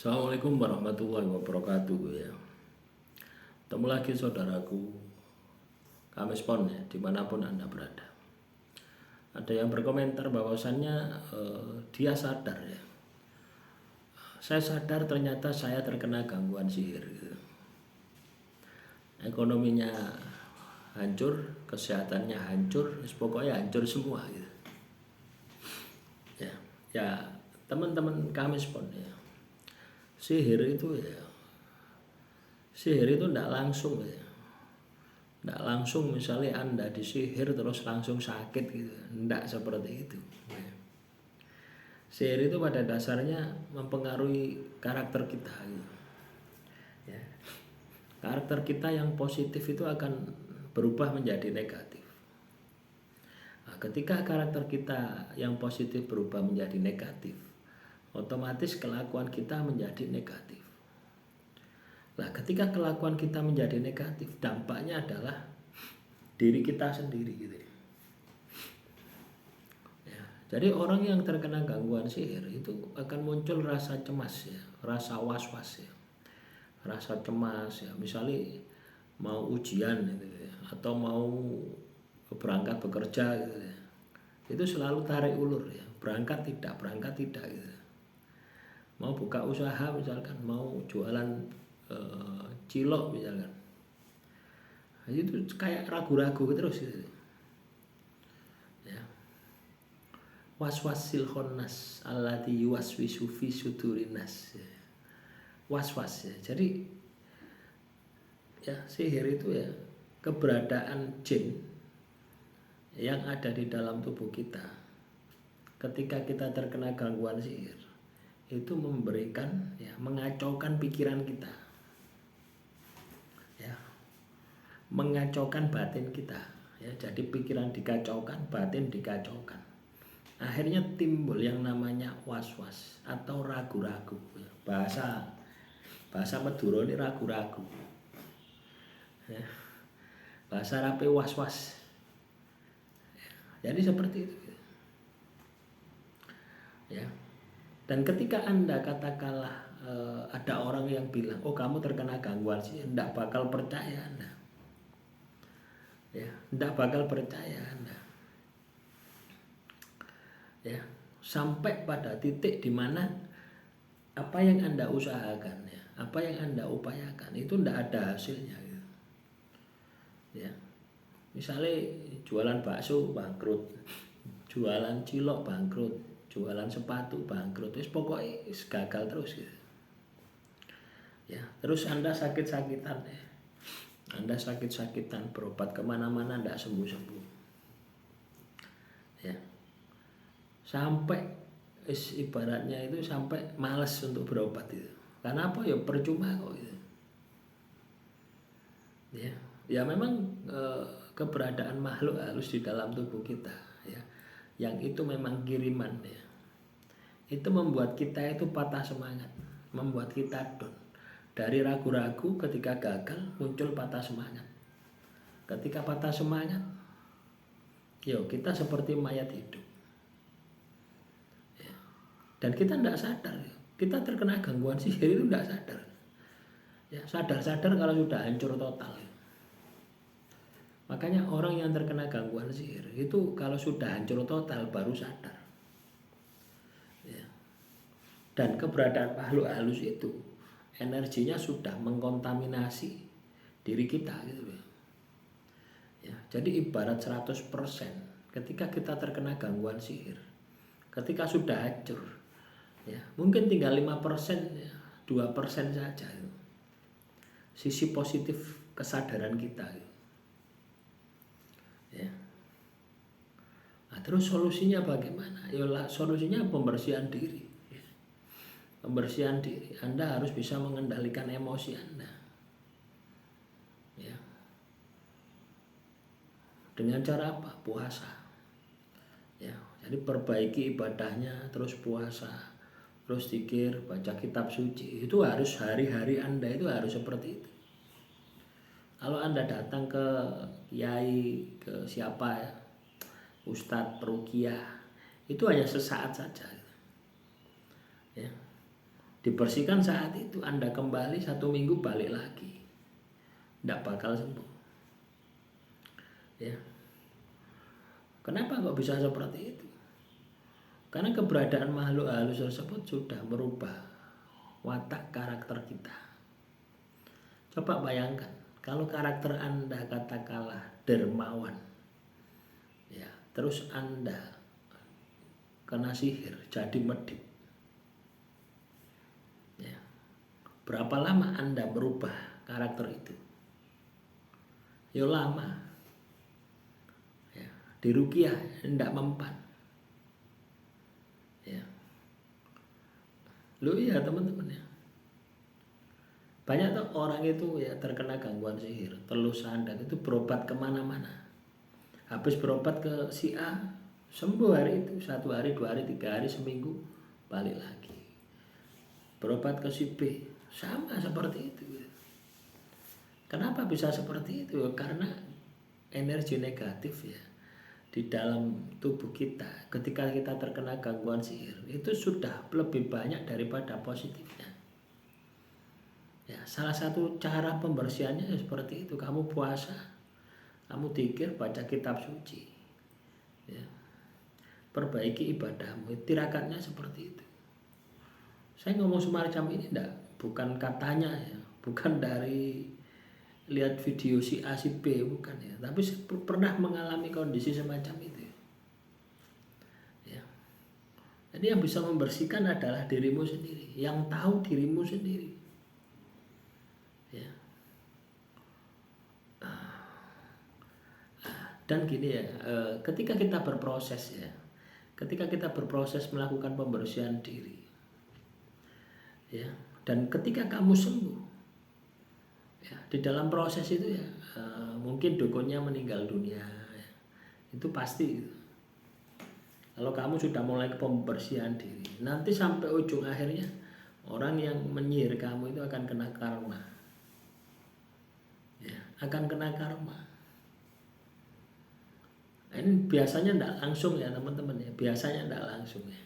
Assalamualaikum warahmatullahi wabarakatuh ya. Ketemu lagi saudaraku, Kamis Pon ya, dimanapun Anda berada. Ada yang berkomentar bahwasannya dia sadar ya. Saya sadar ternyata saya terkena gangguan sihir gitu. Ekonominya hancur, kesehatannya hancur, pokoknya hancur semua gitu. Ya, teman-teman Kamis Pon ya. Sihir itu tidak langsung ya. Tidak langsung misalnya Anda disihir terus langsung sakit gitu. Tidak seperti itu. Sihir itu pada dasarnya mempengaruhi karakter kita gitu. Ya. Karakter kita yang positif itu akan berubah menjadi negatif. Nah, ketika karakter kita yang positif berubah menjadi negatif, otomatis kelakuan kita menjadi negatif. Nah, ketika kelakuan kita menjadi negatif, dampaknya adalah diri kita sendiri gitu. Ya, jadi orang yang terkena gangguan sihir itu akan muncul rasa cemas ya, rasa was-was ya, rasa cemas ya. Misalnya mau ujian gitu ya, atau mau berangkat bekerja gitu ya, itu selalu tarik ulur ya, berangkat tidak gitu. Mau buka usaha misalkan, mau jualan cilok misalkan, itu kayak ragu-ragu terus gitu ya. Waswasil khannas allati yuwaswisu fi sudurinas ya. Was-was ya. Jadi ya, sihir itu ya keberadaan jin yang ada di dalam tubuh kita. Ketika kita terkena gangguan sihir, itu memberikan ya, mengacaukan pikiran kita ya, mengacaukan batin kita ya. Jadi pikiran dikacaukan, batin dikacaukan, akhirnya timbul yang namanya was-was atau ragu-ragu ya. Bahasa Madura ini ragu-ragu ya. Bahasa Arabe was-was ya. Jadi seperti itu ya. Dan ketika Anda katakanlah ada orang yang bilang, oh kamu terkena gangguan sih, tidak bakal percaya Anda ya, tidak bakal percaya Anda ya, sampai pada titik dimana apa yang Anda usahakan ya, apa yang Anda upayakan itu tidak ada hasilnya gitu. Ya, misalnya jualan bakso bangkrut, jualan cilok bangkrut, jualan sepatu bangkrut, terus pokoknya gagal terus gitu ya. Terus Anda sakit-sakitan ya, Anda sakit-sakitan, berobat kemana-mana tidak sembuh-sembuh ya, sampai ibaratnya itu sampai malas untuk berobat itu. Karena apa ya, percuma kok gitu ya. Ya memang keberadaan makhluk halus di dalam tubuh kita ya, yang itu memang kiriman ya, itu membuat kita itu patah semangat, membuat kita down. Dari ragu-ragu ketika gagal muncul patah semangat. Ketika patah semangat, yo kita seperti mayat hidup ya. Dan kita tidak sadar ya, kita terkena gangguan sihir itu tidak sadar ya. Sadar-sadar kalau sudah hancur total ya. Makanya orang yang terkena gangguan sihir itu kalau sudah hancur total baru sadar ya. Dan keberadaan makhluk halus itu energinya sudah mengkontaminasi diri kita gitu ya. Jadi ibarat 100%, ketika kita terkena gangguan sihir, ketika sudah hancur ya, mungkin tinggal 5% ya, 2% saja itu sisi positif kesadaran kita gitu ya. Nah, terus solusinya bagaimana? Yalah, solusinya pembersihan diri ya. Pembersihan diri, Anda harus bisa mengendalikan emosi Anda ya. Dengan cara apa? Puasa ya. Jadi perbaiki ibadahnya, terus puasa, terus zikir, baca kitab suci. Itu harus hari-hari Anda itu harus seperti itu. Kalau Anda datang ke kiai, ke siapa ya, ustadz, peruqyah, itu hanya sesaat saja ya. Dibersihkan saat itu, Anda kembali 1 minggu balik lagi, tidak bakal sembuh. Ya. Kenapa kok bisa seperti itu? Karena keberadaan makhluk halus tersebut sudah merubah watak karakter kita. Coba bayangkan, kalau karakter Anda katakanlah dermawan, ya, terus Anda kena sihir jadi medit, ya, berapa lama Anda berubah karakter itu? Ya lama. Ya, di ruqyah tidak mempan. Ya. Lu iya teman-teman ya. Banyak tuh orang itu ya terkena gangguan sihir, telus sandat itu berobat kemana-mana. Habis berobat ke si A, sembuh hari itu, 1 hari, 2 hari, 3 hari, seminggu, balik lagi. Berobat ke si B, sama seperti itu. Kenapa bisa seperti itu? Karena energi negatif ya di dalam tubuh kita ketika kita terkena gangguan sihir itu sudah lebih banyak daripada positifnya. Ya, salah satu cara pembersihannya ya seperti itu. Kamu puasa, kamu zikir, baca kitab suci, ya, perbaiki ibadahmu. Tirakatnya seperti itu. Saya ngomong semacam ini bukan katanya ya, bukan dari lihat video si A si B, bukan ya. Tapi saya pernah mengalami kondisi semacam itu. Ya. Jadi yang bisa membersihkan adalah dirimu sendiri, yang tahu dirimu sendiri. Ya. Dan gini ya, ketika kita berproses ya, ketika kita berproses melakukan pembersihan diri, ya, dan ketika kamu sembuh, ya, di dalam proses itu ya, mungkin dukunnya meninggal dunia, ya, itu pasti. Gitu. Kalau kamu sudah mulai pembersihan diri, nanti sampai ujung akhirnya orang yang menyihir kamu itu akan kena karma, ya, akan kena karma. Nah, ini biasanya tidak langsung ya teman-teman ya, biasanya tidak langsung ya.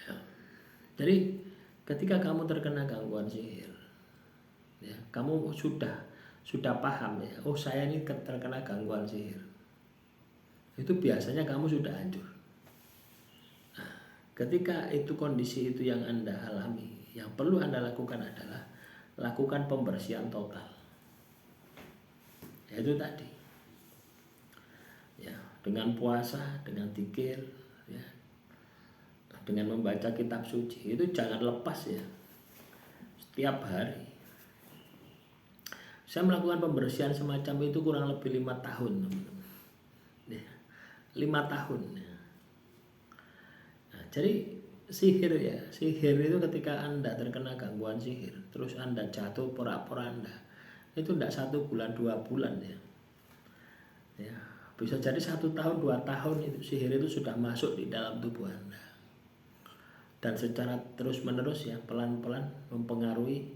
Ya. Jadi ketika kamu terkena gangguan sihir, ya, kamu sudah paham ya, oh saya ini terkena gangguan sihir. Itu biasanya kamu sudah hancur. Nah, ketika itu kondisi itu yang Anda alami, yang perlu Anda lakukan adalah lakukan pembersihan total. Yaitu tadi, ya, dengan puasa, dengan zikir, ya, dengan membaca kitab suci, itu jangan lepas ya, setiap hari. Saya melakukan pembersihan semacam itu kurang lebih 5 tahun, teman-teman. Ya, 5 tahun. Ya. Nah, jadi sihir ya, sihir itu ketika Anda terkena gangguan sihir, terus Anda jatuh porak-poranda, itu tidak 1 bulan 2 bulan ya. Ya, bisa jadi 1 tahun 2 tahun itu sihir itu sudah masuk di dalam tubuh Anda. Dan secara terus-menerus ya, pelan-pelan mempengaruhi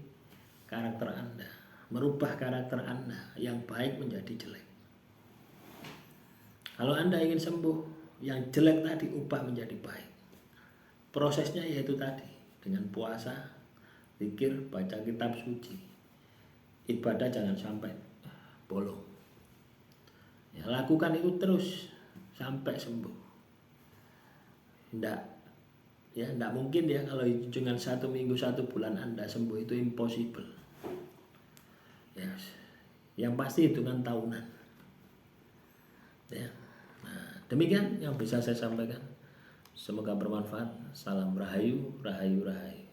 karakter Anda, merubah karakter Anda yang baik menjadi jelek. Kalau Anda ingin sembuh, yang jelek tadi ubah menjadi baik. Prosesnya yaitu tadi, dengan puasa, zikir, baca kitab suci. Ibadah jangan sampai bolong. Ya, lakukan itu terus sampai sembuh. Tidak mungkin ya kalau dengan 1 minggu 1 bulan Anda sembuh, itu impossible. Ya, yang pasti hitungan tahunan. Ya. Nah, demikian yang bisa saya sampaikan. Semoga bermanfaat. Salam rahayu, rahayu, rahayu.